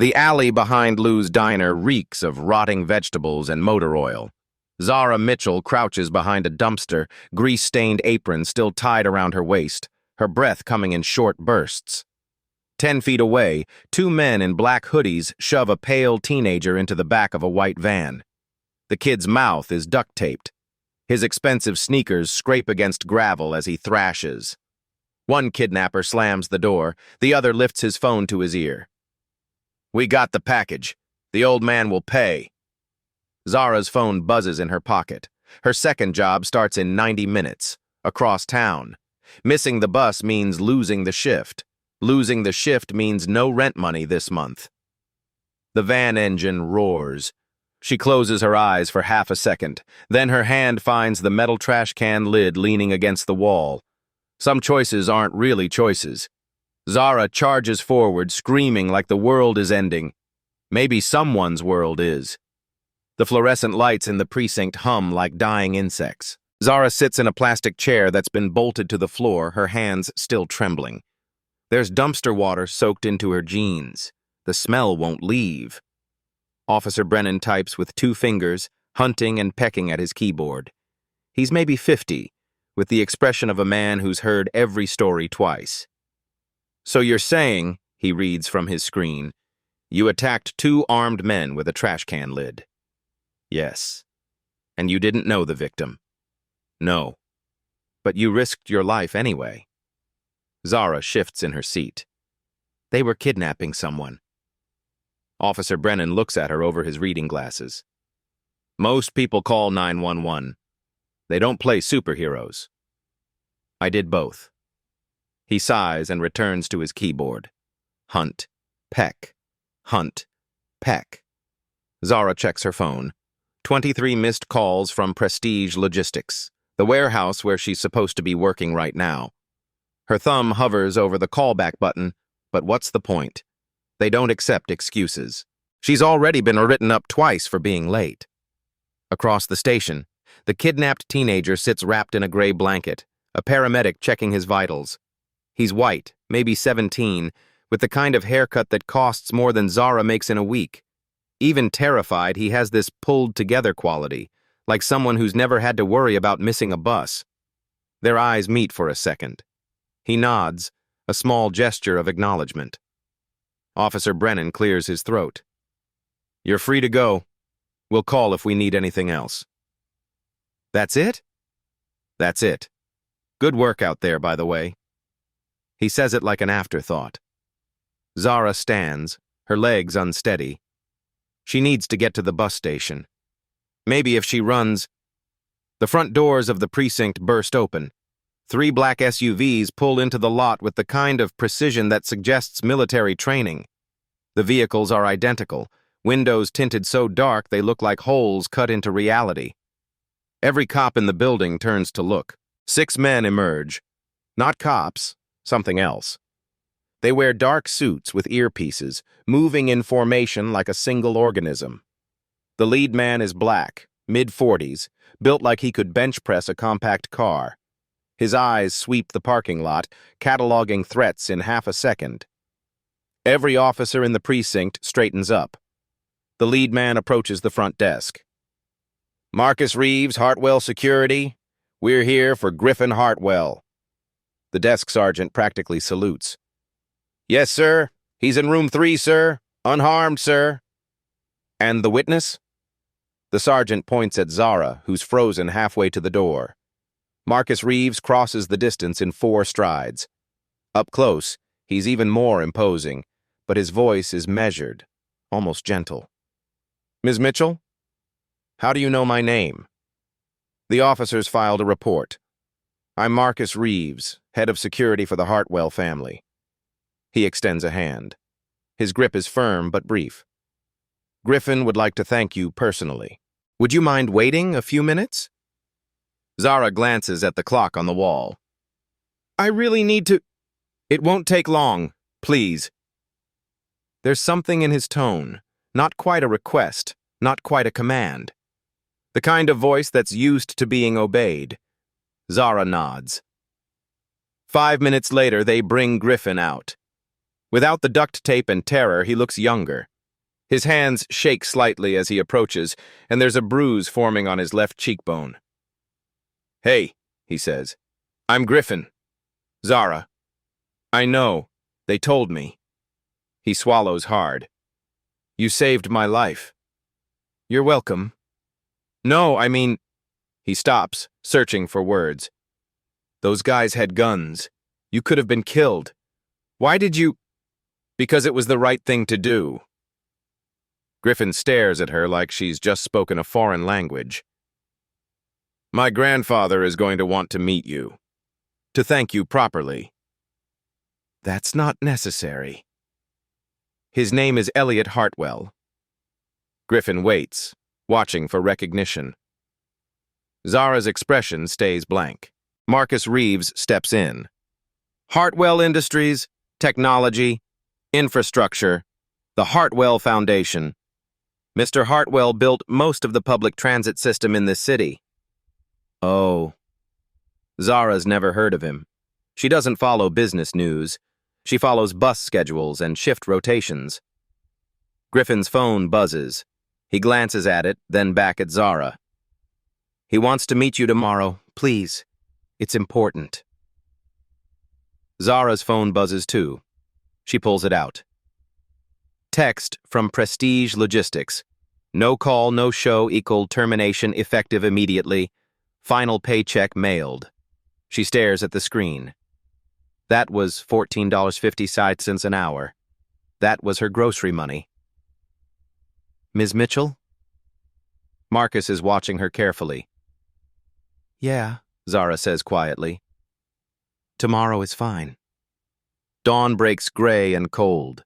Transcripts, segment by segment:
The alley behind Lou's diner reeks of rotting vegetables and motor oil. Zara Mitchell crouches behind a dumpster, grease-stained apron still tied around her waist, her breath coming in short bursts. 10 feet away, two men in black hoodies shove a pale teenager into the back of a white van. The kid's mouth is duct-taped. His expensive sneakers scrape against gravel as he thrashes. One kidnapper slams the door, the other lifts his phone to his ear. "We got the package. The old man will pay." Zara's phone buzzes in her pocket. Her second job starts in 90 minutes, across town. Missing the bus means losing the shift. Losing the shift means no rent money this month. The van engine roars. She closes her eyes for half a second. Then her hand finds the metal trash can lid leaning against the wall. Some choices aren't really choices. Zara charges forward, screaming like the world is ending. Maybe someone's world is. The fluorescent lights in the precinct hum like dying insects. Zara sits in a plastic chair that's been bolted to the floor, her hands still trembling. There's dumpster water soaked into her jeans. The smell won't leave. Officer Brennan types with 2 fingers, hunting and pecking at his keyboard. He's maybe 50, with the expression of a man who's heard every story twice. "So you're saying," he reads from his screen, "you attacked 2 armed men with a trash can lid?" "Yes." "And you didn't know the victim?" "No." "But you risked your life anyway." Zara shifts in her seat. "They were kidnapping someone." Officer Brennan looks at her over his reading glasses. "Most people call 911. They don't play superheroes." "I did both." He sighs and returns to his keyboard. Hunt, peck, hunt, peck. Zara checks her phone. 23 missed calls from Prestige Logistics, the warehouse where she's supposed to be working right now. Her thumb hovers over the callback button, but what's the point? They don't accept excuses. She's already been written up twice for being late. Across the station, the kidnapped teenager sits wrapped in a gray blanket, a paramedic checking his vitals. He's white, maybe 17, with the kind of haircut that costs more than Zara makes in a week. Even terrified, he has this pulled-together quality, like someone who's never had to worry about missing a bus. Their eyes meet for a second. He nods, a small gesture of acknowledgement. Officer Brennan clears his throat. "You're free to go. We'll call if we need anything else." "That's it?" "That's it. Good work out there, by the way." He says it like an afterthought. Zara stands, her legs unsteady. She needs to get to the bus station. Maybe if she runs... The front doors of the precinct burst open. 3 black SUVs pull into the lot with the kind of precision that suggests military training. The vehicles are identical, windows tinted so dark they look like holes cut into reality. Every cop in the building turns to look. 6 men emerge. Not cops, something else. They wear dark suits with earpieces, moving in formation like a single organism. The lead man is black, mid-40s, built like he could bench press a compact car. His eyes sweep the parking lot, cataloging threats in half a second. Every officer in the precinct straightens up. The lead man approaches the front desk. "Marcus Reeves, Hartwell Security. We're here for Griffin Hartwell." The desk sergeant practically salutes. "Yes, sir. He's in room 3, sir. Unharmed, sir." "And the witness?" The sergeant points at Zara, who's frozen halfway to the door. Marcus Reeves crosses the distance in 4 strides. Up close, he's even more imposing, but his voice is measured, almost gentle. "Ms. Mitchell? How do you know my name?" The officers filed a report. "I'm Marcus Reeves, head of security for the Hartwell family." He extends a hand. His grip is firm but brief. "Griffin would like to thank you personally. Would you mind waiting a few minutes?" Zara glances at the clock on the wall. "I really need to—" "It won't take long, please." There's something in his tone, not quite a request, not quite a command. The kind of voice that's used to being obeyed. Zara nods. 5 minutes later, they bring Griffin out. Without the duct tape and terror, he looks younger, His hands shake slightly as he approaches, and there's a bruise forming on his left cheekbone. "Hey," he says. "I'm Griffin. Zara. I know. They told me." He swallows hard. "You saved my life." "You're welcome." "No, I mean—" He stops, searching for words. "Those guys had guns. You could have been killed. Why did you—" "Because it was the right thing to do." Griffin stares at her like she's just spoken a foreign language. "My grandfather is going to want to meet you. To thank you properly." "That's not necessary." "His name is Elliot Hartwell." Griffin waits, watching for recognition. Zara's expression stays blank. Marcus Reeves steps in. "Hartwell Industries, technology, infrastructure, the Hartwell Foundation. Mr. Hartwell built most of the public transit system in this city." "Oh." Zara's never heard of him. She doesn't follow business news. She follows bus schedules and shift rotations. Griffin's phone buzzes. He glances at it, then back at Zara. "He wants to meet you tomorrow. Please. It's important." Zara's phone buzzes too. She pulls it out. Text from Prestige Logistics. "No call, no show equal termination effective immediately. Final paycheck mailed." She stares at the screen. That was $14.50 an hour. That was her grocery money. "Ms. Mitchell?" Marcus is watching her carefully. "Yeah," Zara says quietly. "Tomorrow is fine." Dawn breaks gray and cold.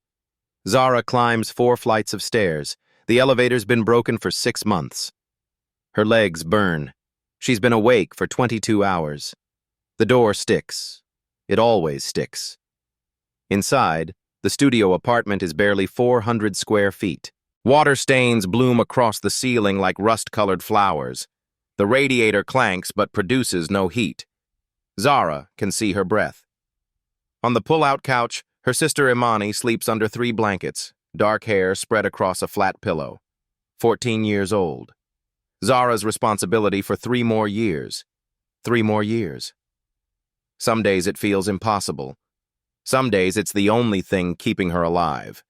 Zara climbs 4 flights of stairs. The elevator's been broken for 6 months. Her legs burn. She's been awake for 22 hours. The door sticks. It always sticks. Inside, the studio apartment is barely 400 square feet. Water stains bloom across the ceiling like rust-colored flowers. The radiator clanks but produces no heat. Zara can see her breath. On the pull-out couch, her sister Imani sleeps under 3 blankets, dark hair spread across a flat pillow. 14 years old. Zara's responsibility for 3 more years. 3 more years. Some days it feels impossible. Some days it's the only thing keeping her alive.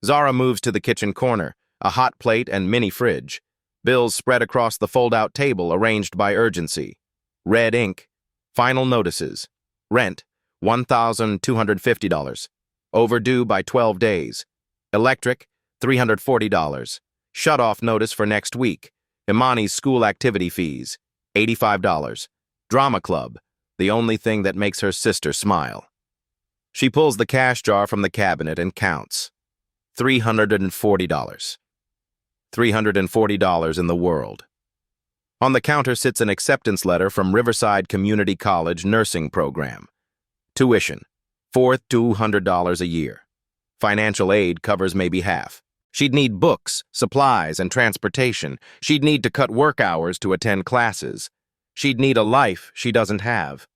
Zara moves to the kitchen corner, a hot plate and mini fridge. Bills spread across the fold-out table arranged by urgency. Red ink. Final notices. Rent, $1,250. Overdue by 12 days. Electric, $340. Shut-off notice for next week. Imani's school activity fees, $85. Drama club, the only thing that makes her sister smile. She pulls the cash jar from the cabinet and counts. $340. $340 in the world. On the counter sits an acceptance letter from Riverside Community College nursing program. Tuition, $4,200 a year. Financial aid covers maybe half. She'd need books, supplies, and transportation. She'd need to cut work hours to attend classes. She'd need a life she doesn't have.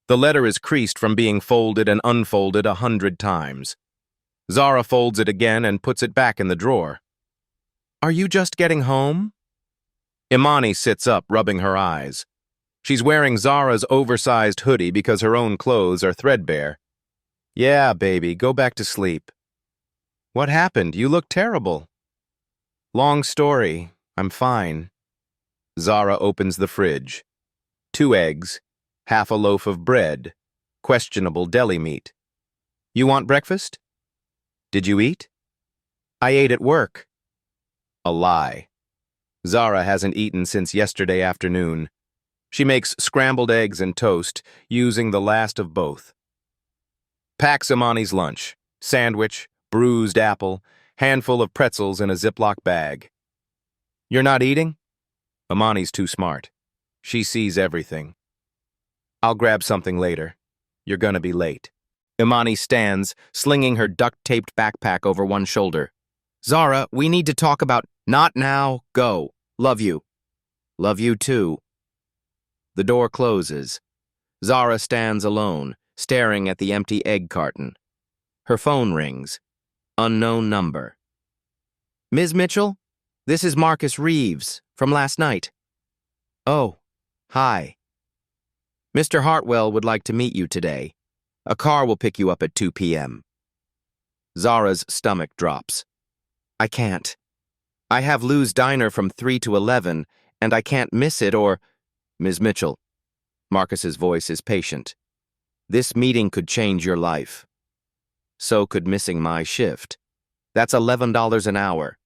The letter is creased from being folded and unfolded 100 times. Zara folds it again and puts it back in the drawer. "Are you just getting home?" Imani sits up, rubbing her eyes. She's wearing Zara's oversized hoodie because her own clothes are threadbare. "Yeah, baby, go back to sleep." "What happened? You look terrible." "Long story. I'm fine." Zara opens the fridge. 2 eggs, half a loaf of bread, questionable deli meat. "You want breakfast?" "Did you eat?" "I ate at work." A lie. Zara hasn't eaten since yesterday afternoon. She makes scrambled eggs and toast, using the last of both. Packs Imani's lunch, sandwich, bruised apple, handful of pretzels in a Ziploc bag. "You're not eating?" Imani's too smart. She sees everything. "I'll grab something later. You're gonna be late." Imani stands, slinging her duct-taped backpack over one shoulder. "Zara, we need to talk about—" "Not now. Go. Love you." "Love you too." The door closes. Zara stands alone, staring at the empty egg carton. Her phone rings. Unknown number. Ms. Mitchell, this is Marcus Reeves from last night. Oh, hi. Mr. Hartwell would like to meet you today. A car will pick you up at 2 p.m. Zara's stomach drops. I can't. I have Lou's Diner from 3 to 11, and I can't miss it or... Ms. Mitchell. Marcus's voice is patient. This meeting could change your life. So could missing my shift. That's $11 an hour.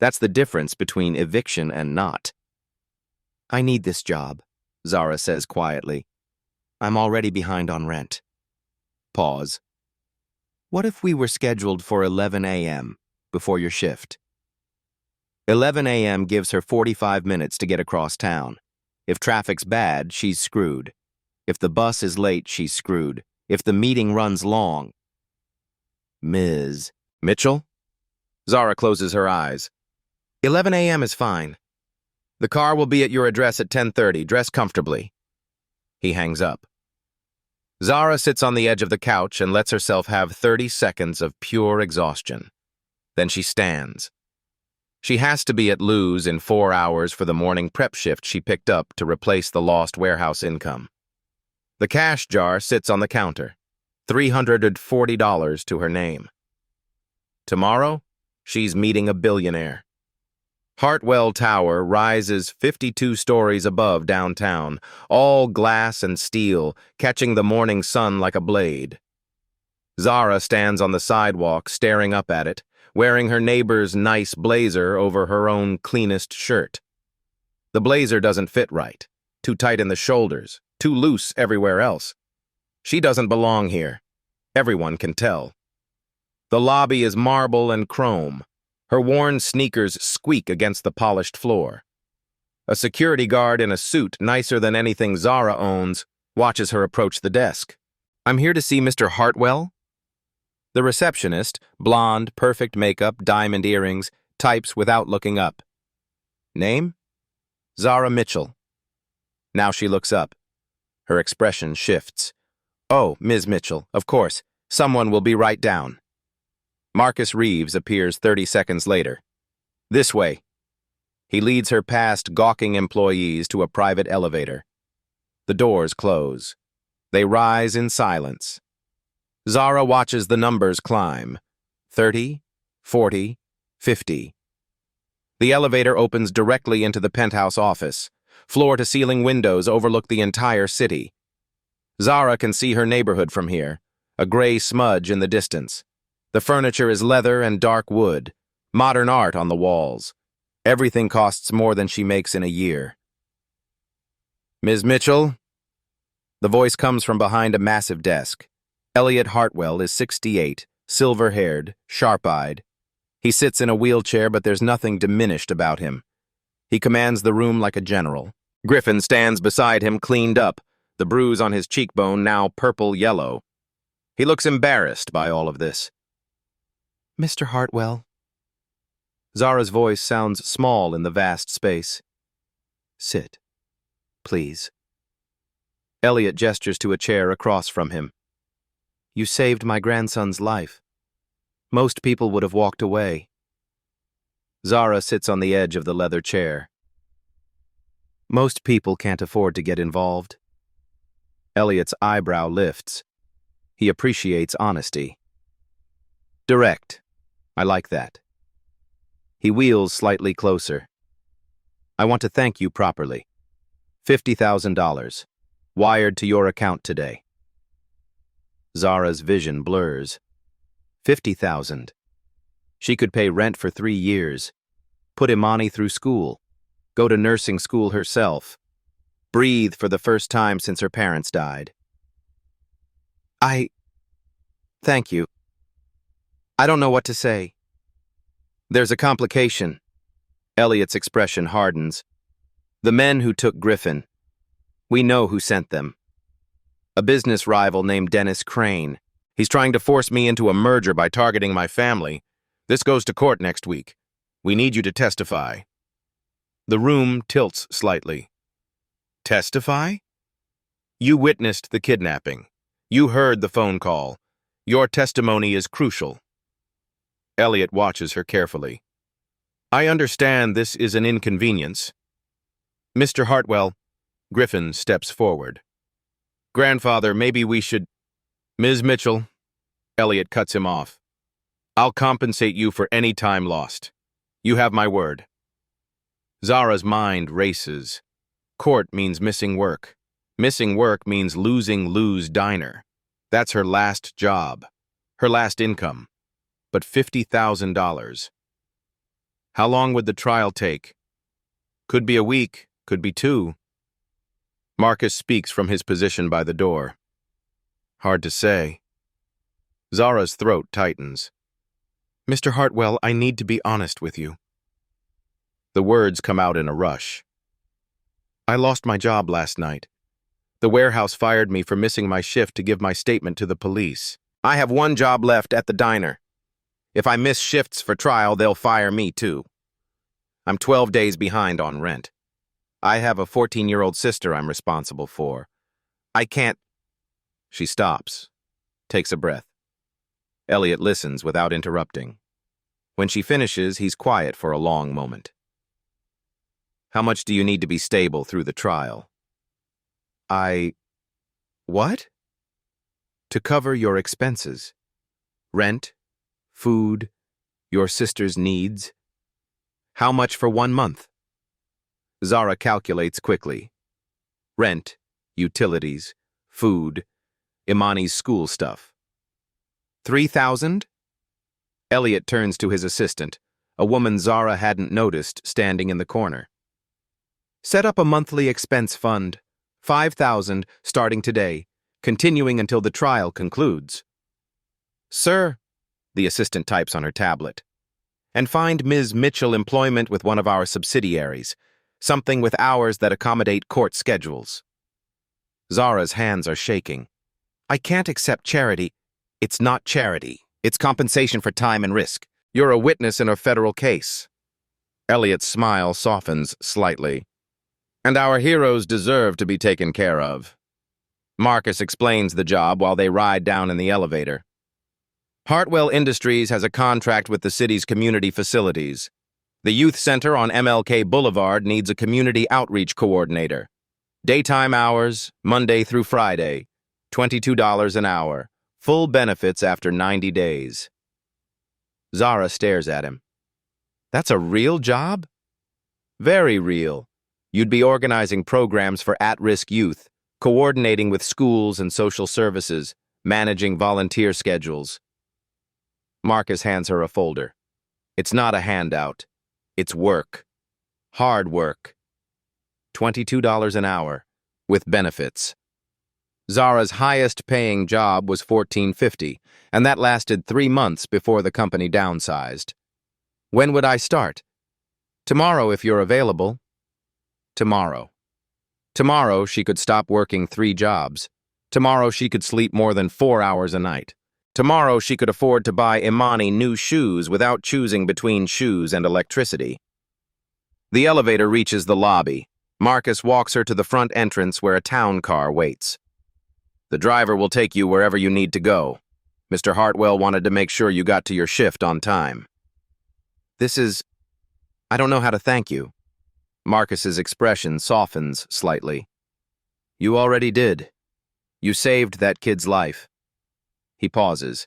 That's the difference between eviction and not. I need this job, Zara says quietly. I'm already behind on rent. Pause. What if we were scheduled for 11 a.m. before your shift? 11 a.m. gives her 45 minutes to get across town. If traffic's bad, she's screwed. If the bus is late, she's screwed. If the meeting runs long. Ms. Mitchell? Zara closes her eyes. 11 a.m. is fine. The car will be at your address at 10:30. Dress comfortably. He hangs up. Zara sits on the edge of the couch and lets herself have 30 seconds of pure exhaustion. Then she stands. She has to be at Lou's in 4 hours for the morning prep shift she picked up to replace the lost warehouse income. The cash jar sits on the counter, $340 to her name. Tomorrow, she's meeting a billionaire. Hartwell Tower rises 52 stories above downtown, all glass and steel, catching the morning sun like a blade. Zara stands on the sidewalk staring up at it, wearing her neighbor's nice blazer over her own cleanest shirt. The blazer doesn't fit right, too tight in the shoulders, too loose everywhere else. She doesn't belong here. Everyone can tell. The lobby is marble and chrome. Her worn sneakers squeak against the polished floor. A security guard in a suit nicer than anything Zara owns watches her approach the desk. I'm here to see Mr. Hartwell. The receptionist, blonde, perfect makeup, diamond earrings, types without looking up. Name? Zara Mitchell. Now she looks up. Her expression shifts. Oh, Ms. Mitchell, of course. Someone will be right down. Marcus Reeves appears 30 seconds later. This way. He leads her past gawking employees to a private elevator. The doors close. They rise in silence. Zara watches the numbers climb. 30, 40, 50. The elevator opens directly into the penthouse office. Floor-to-ceiling windows overlook the entire city. Zara can see her neighborhood from here, a gray smudge in the distance. The furniture is leather and dark wood, modern art on the walls. Everything costs more than she makes in a year. Ms. Mitchell? The voice comes from behind a massive desk. Elliot Hartwell is 68, silver-haired, sharp-eyed. He sits in a wheelchair, but there's nothing diminished about him. He commands the room like a general. Griffin stands beside him, cleaned up, the bruise on his cheekbone now purple-yellow. He looks embarrassed by all of this. Mr. Hartwell. Zara's voice sounds small in the vast space. Sit, please. Elliot gestures to a chair across from him. You saved my grandson's life. Most people would have walked away. Zara sits on the edge of the leather chair. Most people can't afford to get involved. Elliot's eyebrow lifts. He appreciates honesty. Direct. I like that. He wheels slightly closer. I want to thank you properly. $50,000. Wired to your account today. Zara's vision blurs. 50,000. She could pay rent for 3 years, put Imani through school, go to nursing school herself, breathe for the first time since her parents died. Thank you. I don't know what to say. There's a complication. Elliot's expression hardens. The men who took Griffin. We know who sent them. A business rival named Dennis Crane. He's trying to force me into a merger by targeting my family. This goes to court next week. We need you to testify. The room tilts slightly. Testify? You witnessed the kidnapping. You heard the phone call. Your testimony is crucial. Elliot watches her carefully. I understand this is an inconvenience. Mr. Hartwell, Griffin steps forward. Grandfather, maybe we should... Ms. Mitchell, Elliot cuts him off. I'll compensate you for any time lost. You have my word. Zara's mind races. Court means missing work. Missing work means losing Lou's diner. That's her last job, her last income. But $50,000. How long would the trial take? Could be a week, could be 2. Marcus speaks from his position by the door. Hard to say. Zara's throat tightens. Mr. Hartwell, I need to be honest with you. The words come out in a rush. I lost my job last night. The warehouse fired me for missing my shift to give my statement to the police. I have one job left at the diner. If I miss shifts for trial, they'll fire me too. I'm 12 days behind on rent. I have a 14-year-old sister I'm responsible for. I can't... She stops, takes a breath. Elliot listens without interrupting. When she finishes, he's quiet for a long moment. How much do you need to be stable through the trial? What? To cover your expenses. Rent, food, your sister's needs. How much for 1 month? Zara calculates quickly. Rent, utilities, food, Imani's school stuff. 3,000? Elliot turns to his assistant, a woman Zara hadn't noticed standing in the corner. Set up a monthly expense fund, 5,000 starting today, continuing until the trial concludes. Sir, the assistant types on her tablet. And find Ms. Mitchell employment with one of our subsidiaries, something with hours that accommodate court schedules. Zara's hands are shaking. I can't accept charity. It's not charity. It's compensation for time and risk. You're a witness in a federal case. Elliot's smile softens slightly. And our heroes deserve to be taken care of. Marcus explains the job while they ride down in the elevator. Hartwell Industries has a contract with the city's community facilities. The youth center on MLK Boulevard needs a community outreach coordinator. Daytime hours, Monday through Friday, $22 an hour. Full benefits after 90 days. Zara stares at him. That's a real job? Very real. You'd be organizing programs for at-risk youth, coordinating with schools and social services, managing volunteer schedules. Marcus hands her a folder. It's not a handout. It's work. Hard work. $22 an hour, with benefits. Zara's highest-paying job was $14.50, and that lasted 3 months before the company downsized. When would I start? Tomorrow, if you're available. Tomorrow. Tomorrow, she could stop working 3 jobs. Tomorrow, she could sleep more than 4 hours a night. Tomorrow, she could afford to buy Imani new shoes without choosing between shoes and electricity. The elevator reaches the lobby. Marcus walks her to the front entrance where a town car waits. The driver will take you wherever you need to go. Mr. Hartwell wanted to make sure you got to your shift on time. I don't know how to thank you. Marcus's expression softens slightly. You already did. You saved that kid's life. He pauses.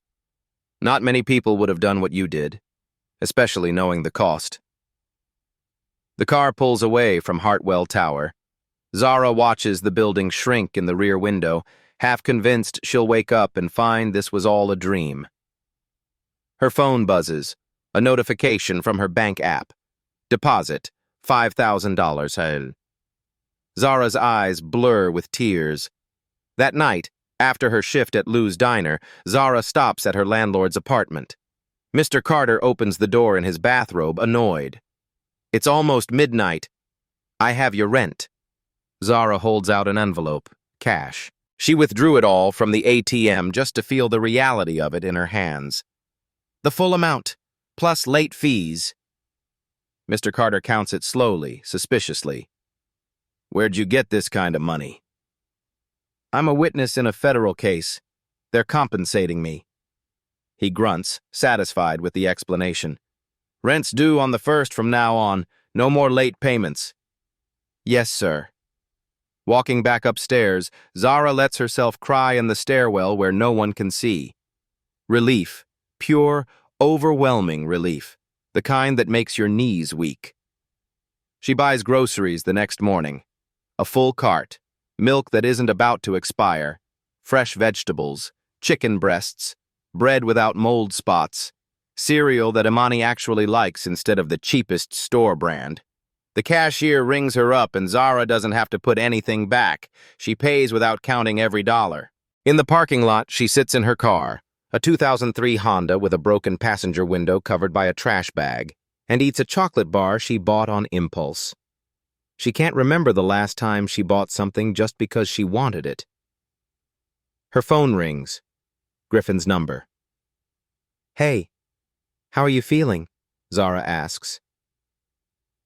Not many people would have done what you did, especially knowing the cost. The car pulls away from Hartwell Tower. Zara watches the building shrink in the rear window, half convinced she'll wake up and find this was all a dream. Her phone buzzes, a notification from her bank app. Deposit, $5,000. Zara's eyes blur with tears. That night, after her shift at Lou's Diner, Zara stops at her landlord's apartment. Mr. Carter opens the door in his bathrobe, annoyed. It's almost midnight. I have your rent. Zara holds out an envelope, cash. She withdrew it all from the ATM just to feel the reality of it in her hands. The full amount, plus late fees. Mr. Carter counts it slowly, suspiciously. Where'd you get this kind of money? I'm a witness in a federal case. They're compensating me. He grunts, satisfied with the explanation. Rent's due on the 1st from now on. No more late payments. Yes, sir. Walking back upstairs, Zara lets herself cry in the stairwell where no one can see. Relief. Pure, overwhelming relief. The kind that makes your knees weak. She buys groceries the next morning. A full cart, milk that isn't about to expire, fresh vegetables, chicken breasts, bread without mold spots, cereal that Imani actually likes instead of the cheapest store brand. The cashier rings her up and Zara doesn't have to put anything back. She pays without counting every dollar. In the parking lot, she sits in her car, a 2003 Honda with a broken passenger window covered by a trash bag, and eats a chocolate bar she bought on impulse. She can't remember the last time she bought something just because she wanted it. Her phone rings. Griffin's number. Hey, how are you feeling? Zara asks.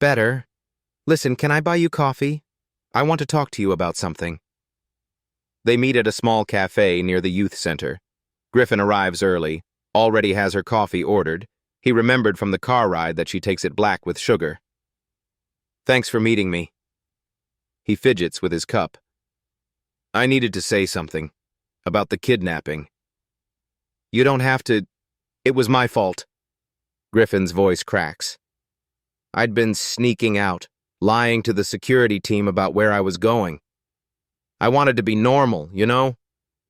Better. Listen, can I buy you coffee? I want to talk to you about something. They meet at a small cafe near the youth center. Griffin arrives early, already has her coffee ordered. He remembered from the car ride that she takes it black with sugar. Thanks for meeting me. He fidgets with his cup. I needed to say something about the kidnapping. You don't have to. It was my fault. Griffin's voice cracks. I'd been sneaking out, lying to the security team about where I was going. I wanted to be normal, you know?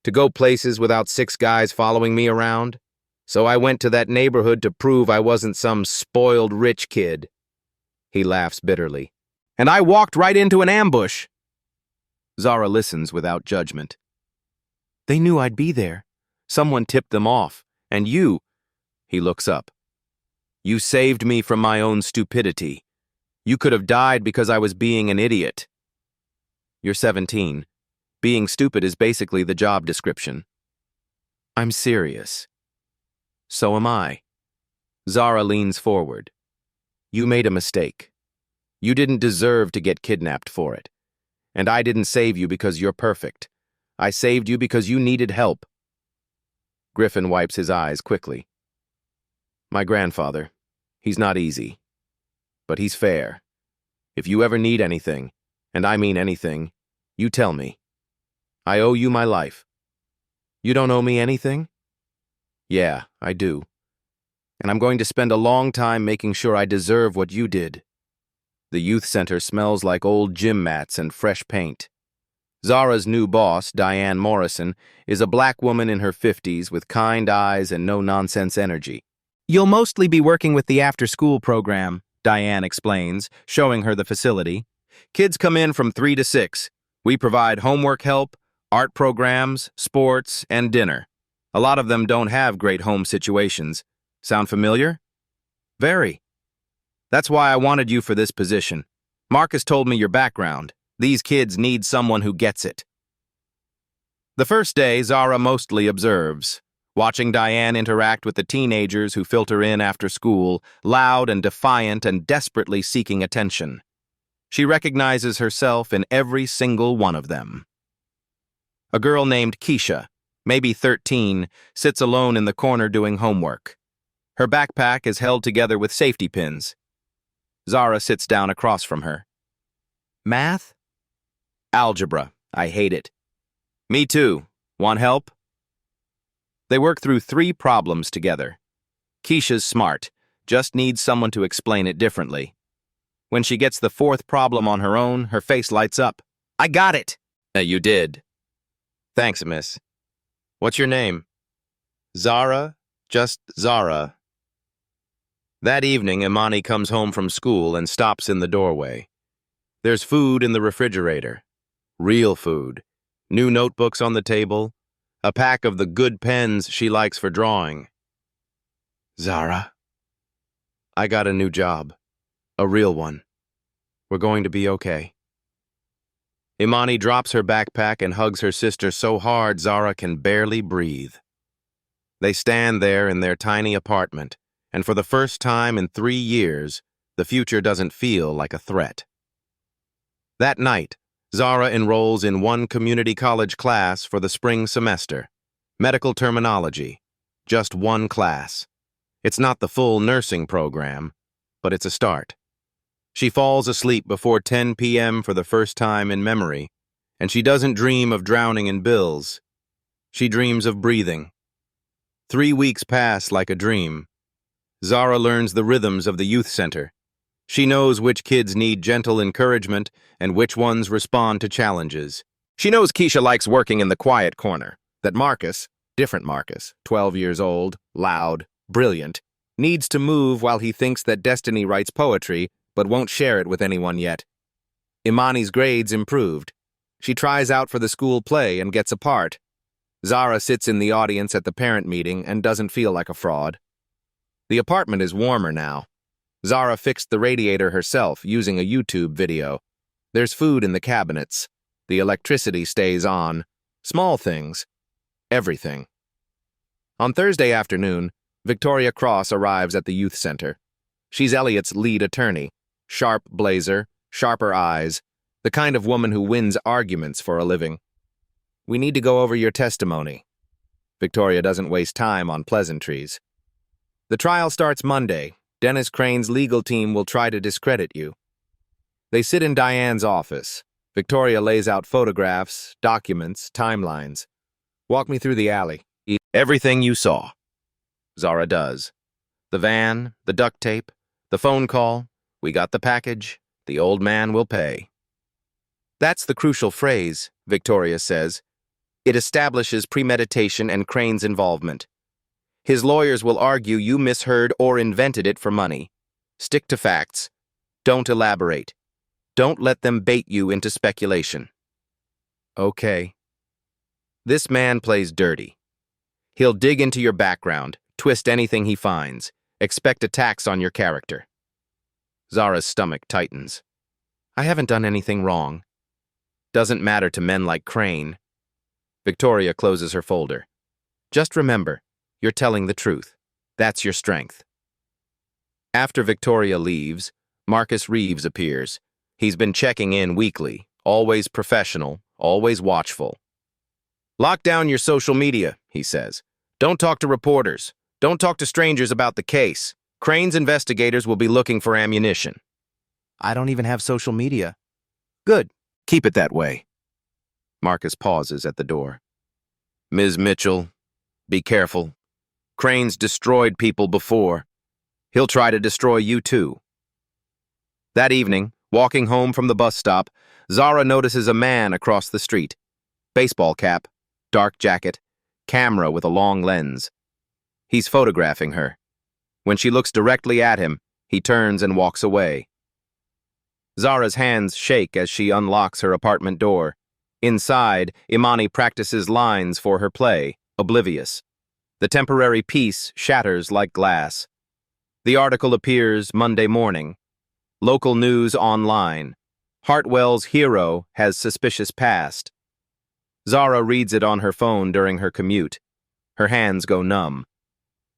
To go places without 6 guys following me around. So I went to that neighborhood to prove I wasn't some spoiled rich kid. He laughs bitterly. And I walked right into an ambush. Zara listens without judgment. They knew I'd be there. Someone tipped them off. And you, he looks up. You saved me from my own stupidity. You could have died because I was being an idiot. You're 17. Being stupid is basically the job description. I'm serious. So am I. Zara leans forward. You made a mistake. You didn't deserve to get kidnapped for it. And I didn't save you because you're perfect. I saved you because you needed help. Griffin wipes his eyes quickly. My grandfather, he's not easy. But he's fair. If you ever need anything, and I mean anything, you tell me. I owe you my life. You don't owe me anything? Yeah, I do. And I'm going to spend a long time making sure I deserve what you did. The youth center smells like old gym mats and fresh paint. Zara's new boss, Diane Morrison, is a black woman in her 50s with kind eyes and no-nonsense energy. You'll mostly be working with the after-school program, Diane explains, showing her the facility. Kids come in from 3 to 6. We provide homework help, art programs, sports, and dinner. A lot of them don't have great home situations. Sound familiar? Very. That's why I wanted you for this position. Marcus told me your background. These kids need someone who gets it. The first day, Zara mostly observes, watching Diane interact with the teenagers who filter in after school, loud and defiant and desperately seeking attention. She recognizes herself in every single one of them. A girl named Keisha, maybe 13, sits alone in the corner doing homework. Her backpack is held together with safety pins. Zara sits down across from her. Math? Algebra. I hate it. Me too. Want help? They work through 3 problems together. Keisha's smart, just needs someone to explain it differently. When she gets the 4th problem on her own, her face lights up. I got it! You did. Thanks, miss. What's your name? Zara? Just Zara. That evening, Imani comes home from school and stops in the doorway. There's food in the refrigerator. Real food. New notebooks on the table. A pack of the good pens she likes for drawing. Zara, I got a new job. A real one. We're going to be okay. Imani drops her backpack and hugs her sister so hard Zara can barely breathe. They stand there in their tiny apartment, and for the first time in 3 years, the future doesn't feel like a threat. That night, Zara enrolls in one community college class for the spring semester. Medical terminology. Just one class. It's not the full nursing program, but it's a start. She falls asleep before 10 p.m. for the first time in memory, and she doesn't dream of drowning in bills. She dreams of breathing. 3 weeks pass like a dream. Zara learns the rhythms of the youth center. She knows which kids need gentle encouragement and which ones respond to challenges. She knows Keisha likes working in the quiet corner, that Marcus, different Marcus, 12 years old, loud, brilliant, needs to move while he thinks that Destiny writes poetry but won't share it with anyone yet. Imani's grades improved. She tries out for the school play and gets a part. Zara sits in the audience at the parent meeting and doesn't feel like a fraud. The apartment is warmer now. Zara fixed the radiator herself using a YouTube video. There's food in the cabinets. The electricity stays on. Small things. Everything. On Thursday afternoon, Victoria Cross arrives at the youth center. She's Elliot's lead attorney. Sharp blazer, sharper eyes, the kind of woman who wins arguments for a living. We need to go over your testimony. Victoria doesn't waste time on pleasantries. The trial starts Monday. Dennis Crane's legal team will try to discredit you. They sit in Diane's office. Victoria lays out photographs, documents, timelines. Walk me through the alley. Everything you saw. Zara does. The van, the duct tape, the phone call. We got the package. The old man will pay. That's the crucial phrase, Victoria says. It establishes premeditation and Crane's involvement. His lawyers will argue you misheard or invented it for money. Stick to facts. Don't elaborate. Don't let them bait you into speculation. Okay. This man plays dirty. He'll dig into your background, twist anything he finds, expect attacks on your character. Zara's stomach tightens. I haven't done anything wrong. Doesn't matter to men like Crane. Victoria closes her folder. Just remember, you're telling the truth. That's your strength. After Victoria leaves, Marcus Reeves appears. He's been checking in weekly, always professional, always watchful. Lock down your social media, he says. Don't talk to reporters. Don't talk to strangers about the case. Crane's investigators will be looking for ammunition. I don't even have social media. Good. Keep it that way. Marcus pauses at the door. Ms. Mitchell, be careful. Crane's destroyed people before. He'll try to destroy you too. That evening, walking home from the bus stop, Zara notices a man across the street. Baseball cap, dark jacket, camera with a long lens. He's photographing her. When she looks directly at him, he turns and walks away. Zara's hands shake as she unlocks her apartment door. Inside, Imani practices lines for her play, Oblivious. The temporary piece shatters like glass. The article appears Monday morning. Local news online. Hartwell's hero has suspicious past. Zara reads it on her phone during her commute. Her hands go numb.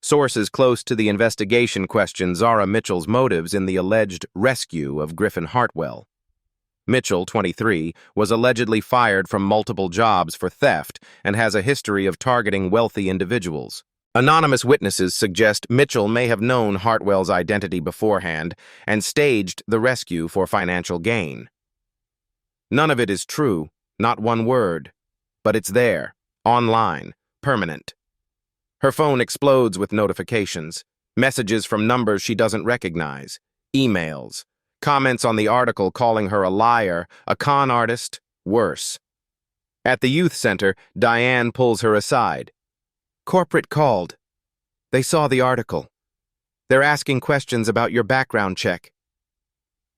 Sources close to the investigation question Zara Mitchell's motives in the alleged rescue of Griffin Hartwell. Mitchell, 23, was allegedly fired from multiple jobs for theft and has a history of targeting wealthy individuals. Anonymous witnesses suggest Mitchell may have known Hartwell's identity beforehand and staged the rescue for financial gain. None of it is true, not one word. But it's there, online, permanent. Her phone explodes with notifications, messages from numbers she doesn't recognize, emails, comments on the article calling her a liar, a con artist, worse. At the youth center, Diane pulls her aside. Corporate called. They saw the article. They're asking questions about your background check.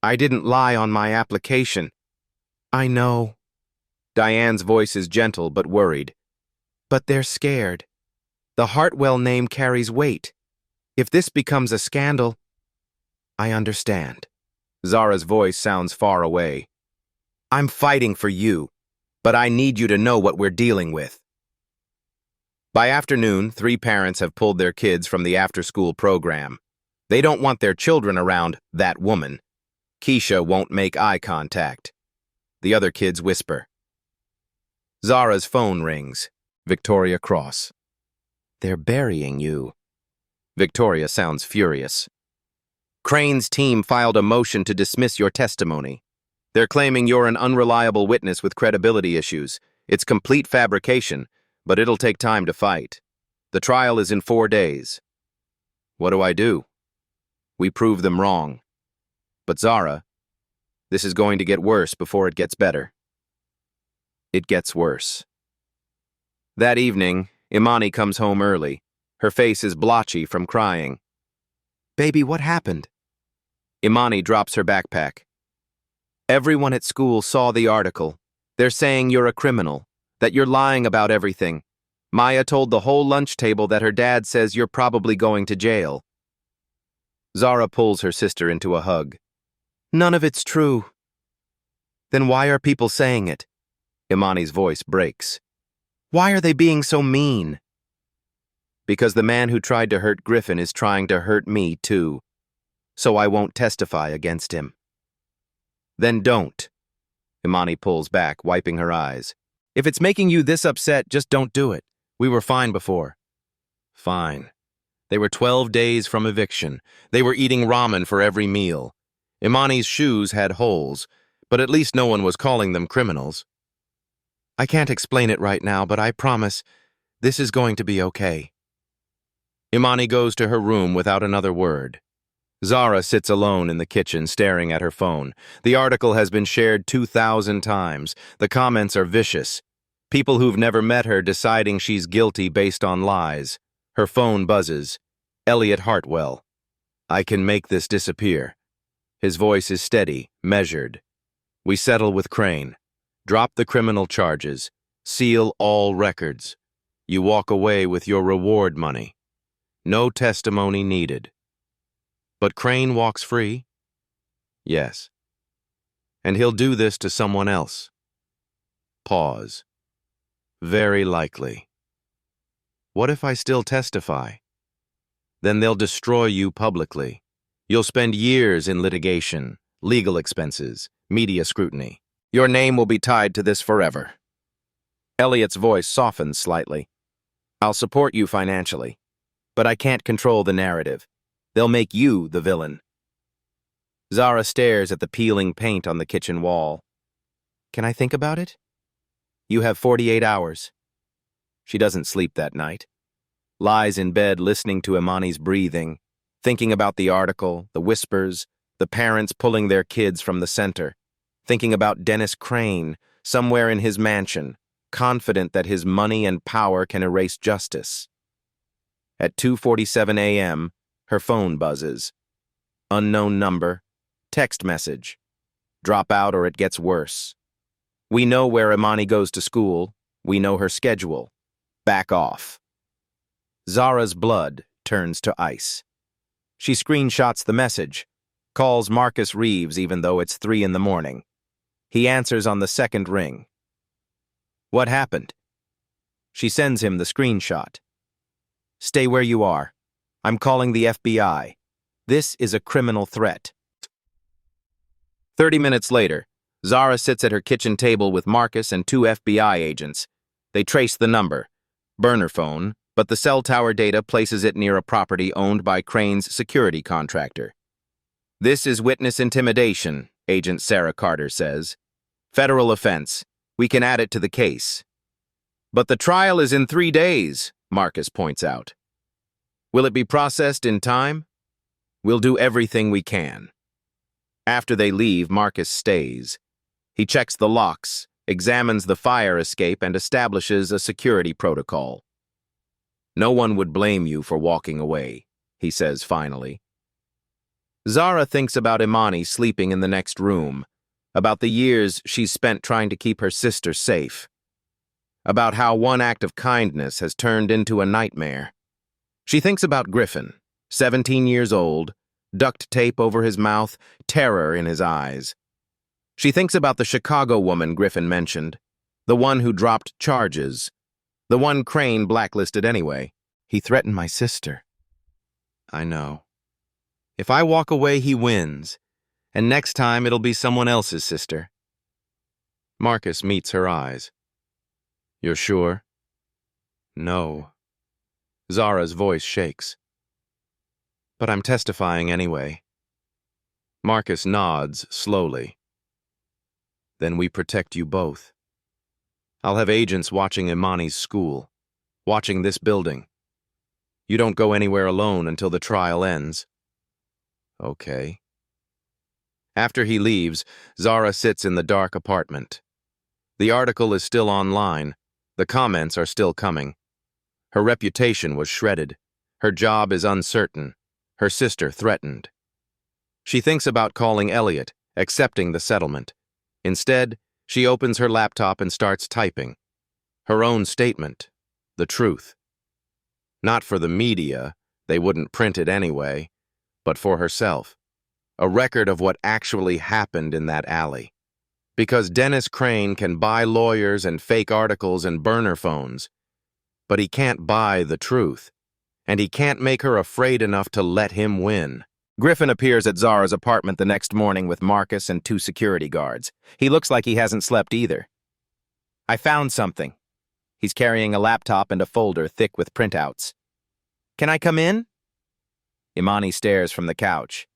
I didn't lie on my application. I know. Diane's voice is gentle but worried. But they're scared. The Hartwell name carries weight. If this becomes a scandal... I understand. Zara's voice sounds far away. I'm fighting for you, but I need you to know what we're dealing with. By afternoon, 3 parents have pulled their kids from the after-school program. They don't want their children around that woman. Keisha won't make eye contact. The other kids whisper. Zara's phone rings. Victoria Cross. They're burying you. Victoria sounds furious. Crane's team filed a motion to dismiss your testimony. They're claiming you're an unreliable witness with credibility issues. It's complete fabrication, but it'll take time to fight. The trial is in 4 days. What do I do? We prove them wrong. But Zara, this is going to get worse before it gets better. It gets worse. That evening, Imani comes home early. Her face is blotchy from crying. Baby, what happened? Imani drops her backpack. Everyone at school saw the article. They're saying you're a criminal, that you're lying about everything. Maya told the whole lunch table that her dad says you're probably going to jail. Zara pulls her sister into a hug. None of it's true. Then why are people saying it? Imani's voice breaks. Why are they being so mean? Because the man who tried to hurt Griffin is trying to hurt me too. So I won't testify against him. Then don't. Imani pulls back, wiping her eyes. If it's making you this upset, just don't do it. We were fine before. Fine. They were 12 days from eviction. They were eating ramen for every meal. Imani's shoes had holes, but at least no one was calling them criminals. I can't explain it right now, but I promise this is going to be okay. Imani goes to her room without another word. Zara sits alone in the kitchen, staring at her phone. The article has been shared 2,000 times. The comments are vicious. People who've never met her deciding she's guilty based on lies. Her phone buzzes. Elliot Hartwell. I can make this disappear. His voice is steady, measured. We settle with Crane. Drop the criminal charges. Seal all records. You walk away with your reward money. No testimony needed. But Crane walks free? Yes. And he'll do this to someone else. Pause. Very likely. What if I still testify? Then they'll destroy you publicly. You'll spend years in litigation, legal expenses, media scrutiny. Your name will be tied to this forever. Elliot's voice softens slightly. I'll support you financially, but I can't control the narrative. They'll make you the villain. Zara stares at the peeling paint on the kitchen wall. Can I think about it? You have 48 hours. She doesn't sleep that night. Lies in bed listening to Imani's breathing, thinking about the article, the whispers, the parents pulling their kids from the center, thinking about Dennis Crane, somewhere in his mansion, confident that his money and power can erase justice. At 2:47 a.m., her phone buzzes. Unknown number. Text message. Drop out or it gets worse. We know where Imani goes to school. We know her schedule. Back off. Zara's blood turns to ice. She screenshots the message, calls Marcus Reeves even though it's 3 in the morning. He answers on the second ring. What happened? She sends him the screenshot. Stay where you are. I'm calling the FBI. This is a criminal threat. 30 minutes later, Zara sits at her kitchen table with Marcus and 2 FBI agents. They trace the number. Burner phone, but the cell tower data places it near a property owned by Crane's security contractor. This is witness intimidation, Agent Sarah Carter says. Federal offense. We can add it to the case. But the trial is in 3 days, Marcus points out. Will it be processed in time? We'll do everything we can. After they leave, Marcus stays. He checks the locks, examines the fire escape, and establishes a security protocol. No one would blame you for walking away, he says finally. Zara thinks about Imani sleeping in the next room, about the years she's spent trying to keep her sister safe, about how one act of kindness has turned into a nightmare. She thinks about Griffin, 17 years old, duct tape over his mouth, terror in his eyes. She thinks about the Chicago woman Griffin mentioned, the one who dropped charges, the one Crane blacklisted anyway. He threatened my sister. I know. If I walk away, he wins, and next time it'll be someone else's sister. Marcus meets her eyes. You're sure? No. Zara's voice shakes. But I'm testifying anyway. Marcus nods slowly. Then we protect you both. I'll have agents watching Imani's school, watching this building. You don't go anywhere alone until the trial ends. Okay. After he leaves, Zara sits in the dark apartment. The article is still online. The comments are still coming. Her reputation was shredded. Her job is uncertain. Her sister threatened. She thinks about calling Elliot, accepting the settlement. Instead, she opens her laptop and starts typing. Her own statement. The truth. Not for the media, they wouldn't print it anyway, but for herself. A record of what actually happened in that alley. Because Dennis Crane can buy lawyers and fake articles and burner phones, but he can't buy the truth, and he can't make her afraid enough to let him win. Griffin appears at Zara's apartment the next morning with Marcus and 2 security guards. He looks like he hasn't slept either. I found something. He's carrying a laptop and a folder thick with printouts. Can I come in? Imani stares from the couch.